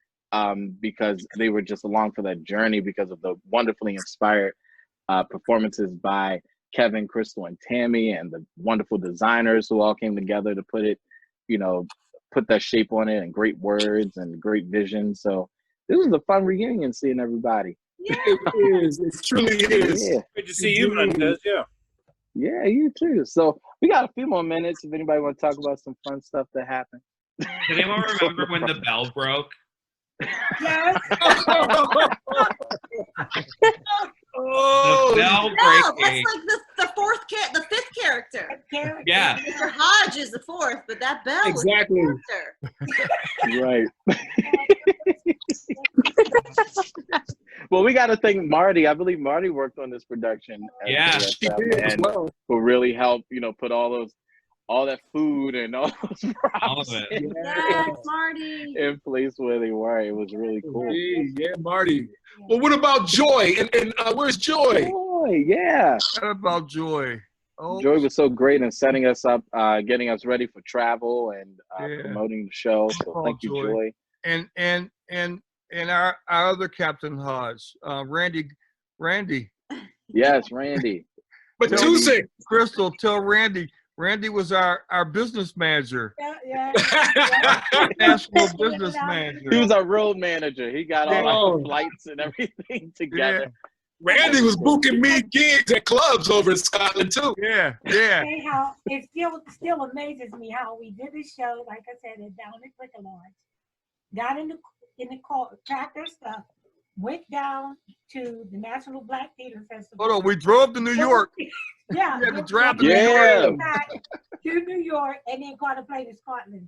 Because they were just along for that journey, because of the wonderfully inspired performances by Kevin, Crystal, and Tammy, and the wonderful designers who all came together to put it, put that shape on it, and great words and great vision. So this was a fun reunion, seeing everybody. Yeah, it is. It truly is. Yeah. Good to see you, Montez. Yeah. Yeah, you too. So we got a few more minutes if anybody want to talk about some fun stuff that happened. Does anyone remember when the bell broke? Yes. Oh, the bell no, breaking. that's like the fifth character. Yeah. Mr. Hodge is the fourth, but that bell exactly. was the character. Right. Well, we got to thank Marty. I believe Marty worked on this production. Yeah. And who really helped, put all that food and all those props Yes, Marty. in place where they were. It was really cool. Yeah, Marty. Well, what about Joy? And where's Joy? Joy, yeah. What about Joy? Oh, Joy was so great in setting us up, getting us ready for travel and promoting the show. So thank you, Joy. And our other Captain Hodge, Randy. Yes, Randy. But Tuesday, Crystal, tell Randy. Randy was our business manager. Yeah. National business manager. He was our road manager. He got all the flights and everything together. Yeah. Randy was booking me gigs at clubs over in Scotland too. Yeah. Say how it still amazes me how we did the show, like I said, down at Cricket Lodge. Got in the car, packed our stuff, went down to the National Black Theater Festival. Hold on, we drove to New York. Yeah. We had to drive to New York. To New York, and then caught a plane to Scotland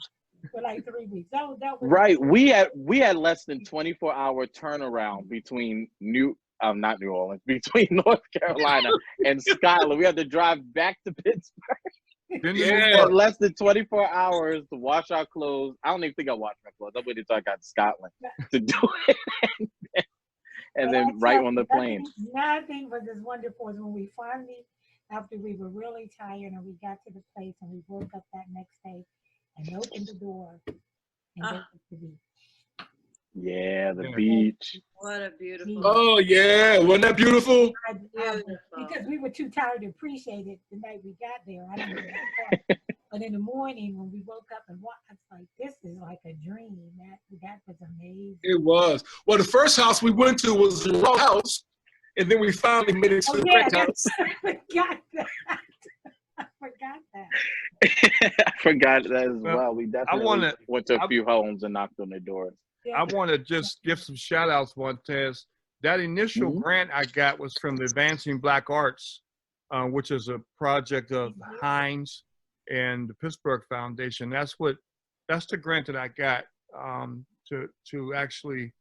for like 3 weeks. That was right. We had less than 24-hour turnaround between not New Orleans, between North Carolina and Scotland. We had to drive back to Pittsburgh. Yeah. Less than 24 hours to wash our clothes. I don't even think I washed my clothes. I waited until I got to Scotland to do it. and then right on the plane. Nothing was as wonderful as when we finally, after we were really tired and we got to the place and we woke up that next day and opened the door and went to the beach. Yeah, the beach. What a beautiful. Oh yeah, wasn't that beautiful? Because we were too tired to appreciate it the night we got there. I didn't but in the morning when we woke up and walked, I was like, this is like a dream. That was amazing. It was. Well, the first house we went to was the wrong house, and then we finally made it to the correct house. I forgot that. I forgot that. I forgot that as well. We definitely went to a few homes and knocked on their doors. I want to just give some shout outs, Montez. That initial grant I got was from the Advancing Black Arts, which is a project of Heinz and the Pittsburgh Foundation. That's the grant that I got to actually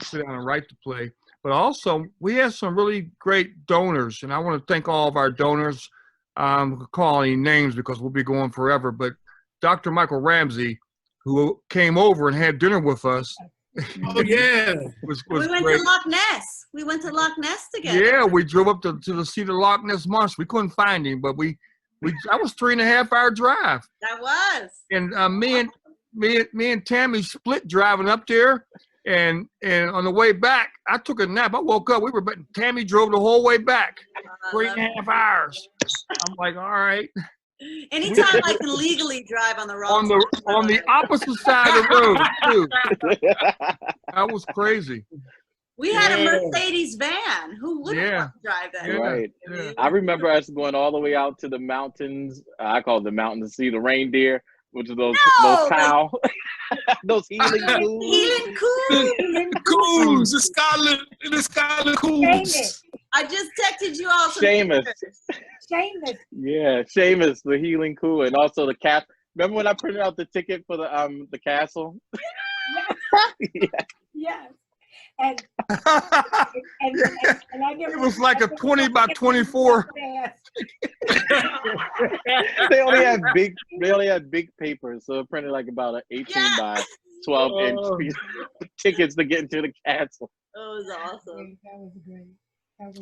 sit down and write the play. But also, we had some really great donors, and I want to thank all of our donors. We could call any names because we'll be going forever. But Dr. Michael Ramsey, who came over and had dinner with us. Oh yeah, we went to Loch Ness. We went to Loch Ness together. Yeah, we drove up to see the Loch Ness monster. We couldn't find him, but that was 3.5 hour drive. That was. And me and Tammy split driving up there, and on the way back, I took a nap. I woke up. Tammy drove the whole way back, 3.5 hours. I'm like, all right. Anytime I can legally drive on the wrong on the opposite side of the road too. That was crazy. We had a Mercedes van. Who wouldn't want to drive that? Right. Yeah. I remember us going all the way out to the mountains. I call it the mountains to see the reindeer, which is those cow, those healing coos. Healing coos. The Scotland coos. I just texted you all. Seamus. Yeah, Seamus, the healing coo, and also the cat. Remember when I printed out the ticket for the castle? Yes. And I never. It was like a 20 by 24. They only had big papers, so it printed like about an 18 by 12 inch piece of tickets to get into the castle. That was awesome. That was great.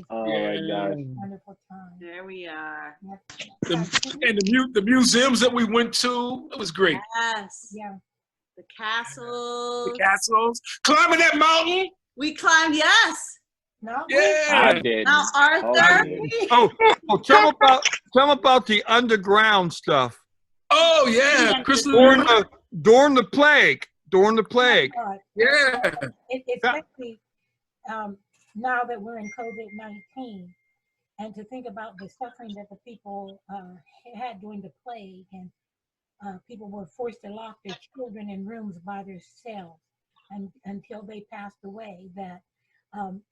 Oh my gosh. Wonderful time. There we are. And the museums that we went to, it was great. Yes. Yeah. The castles. The castles. Climbing that mountain. We climbed, yes. No. Yeah. I did. Now Arthur. Tell them about the underground stuff. Oh yeah, during the plague. Yeah. Especially now that we're in COVID-19, and to think about the suffering that the people had during the plague, and people were forced to lock their children in rooms by themselves until they passed away, that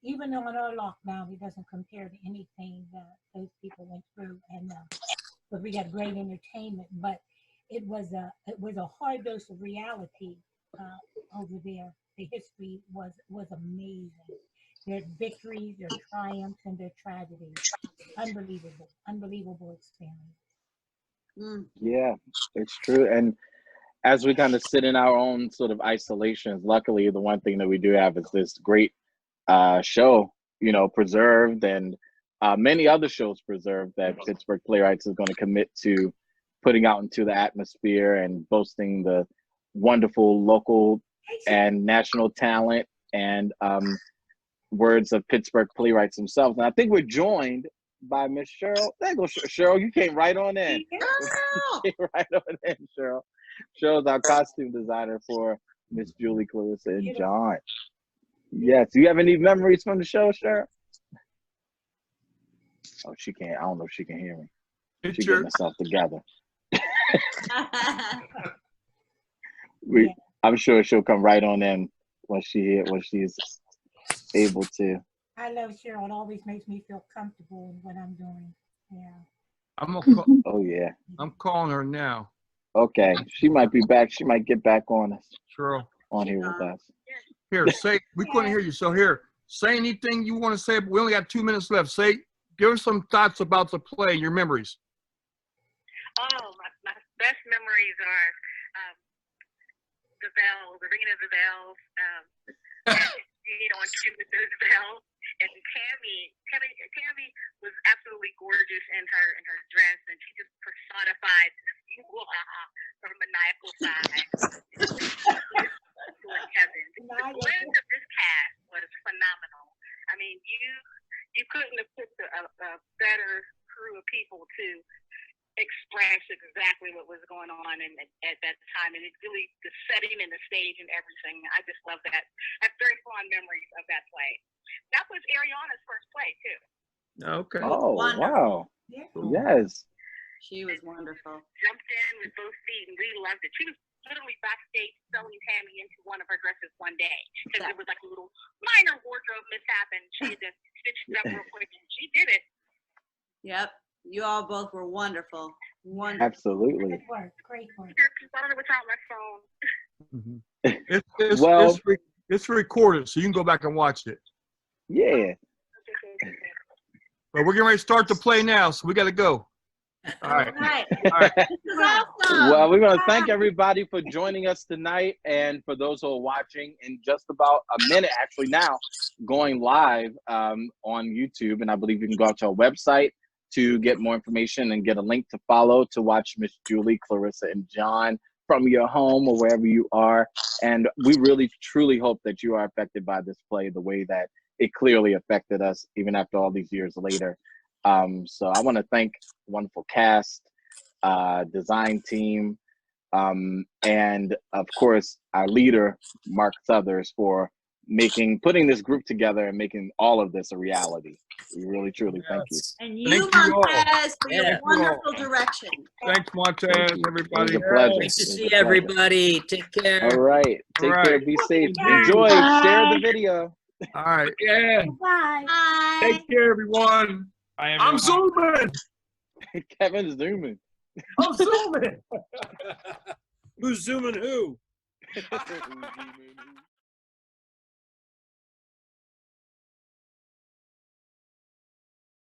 even on our lockdown, it doesn't compare to anything that those people went through. And but we got great entertainment, but it was a hard dose of reality over there. The history was amazing. their victories, their triumphs, and their tragedies. Unbelievable experience. Yeah, it's true. And as we kind of sit in our own sort of isolations, luckily the one thing that we do have is this great show, preserved, and many other shows preserved that Pittsburgh Playwrights is going to commit to putting out into the atmosphere and boasting the wonderful local and national talent and words of Pittsburgh Playwrights themselves. And I think we're joined by Miss Cheryl. There goes Cheryl. You came right on in. Came right on in, Cheryl. Cheryl's our costume designer for Miss Julie, Clarissa, and John. Yes. Do you have any memories from the show, Cheryl? Oh, she can't. I don't know if she can hear me. She's getting herself together. I'm sure she'll come right on in when she's able to. I love Cheryl. It always makes me feel comfortable in what I'm doing. Yeah. Oh yeah. I'm calling her now. Okay, she might be back. She might get back on us. Cheryl. On here with us. Here, we couldn't hear you. So here, say anything you want to say. We only got 2 minutes left. Give us some thoughts about the play, your memories. Oh, my best memories are the bells, the ringing of the bells, on cue with those bells. And Tammy was absolutely gorgeous in her dress, and she just personified her maniacal side. Kevin. The blend of this cast was phenomenal. I mean, you couldn't have picked a better crew of people to express exactly what was going on at that time, and it really, the setting and the stage and everything. I just love that. I have very fond memories of that play. That was Ariana's first play too. Okay. Oh, wow. Yes. She was wonderful. Jumped in with both feet, and we loved it. She was literally backstage sewing Tammy into one of her dresses one day because it was like a little minor wardrobe mishap, and she had to stitch it up real quick, and she did it. Yep. You all both were wonderful. Wonderful. Absolutely. Great work. Great work. I don't know what's on my phone. It's recorded, so you can go back and watch it. Yeah. But we're getting ready to start the play now, so we got to go. All right. All right. This is awesome. Well, we're going to thank everybody for joining us tonight, and for those who are watching in just about a minute, actually now, going live on YouTube, and I believe you can go out to our website to get more information and get a link to follow to watch Miss Julie, Clarissa, and John from your home or wherever you are. And we really, truly hope that you are affected by this play the way that it clearly affected us, even after all these years later. So I want to thank wonderful cast, design team, and of course our leader, Mark Southers, for putting this group together and making all of this a reality. We really, truly thank you. And you, Montez, for your wonderful direction. Thanks, Montez, everybody. It was a pleasure. Nice to see everybody. Take care. All right. Take care. Be safe. Enjoy. Share the video. All right. Yeah. Bye. Bye. Take care, everyone. Bye, I'm zooming. Kevin's zooming. I'm zooming. Who's zooming who?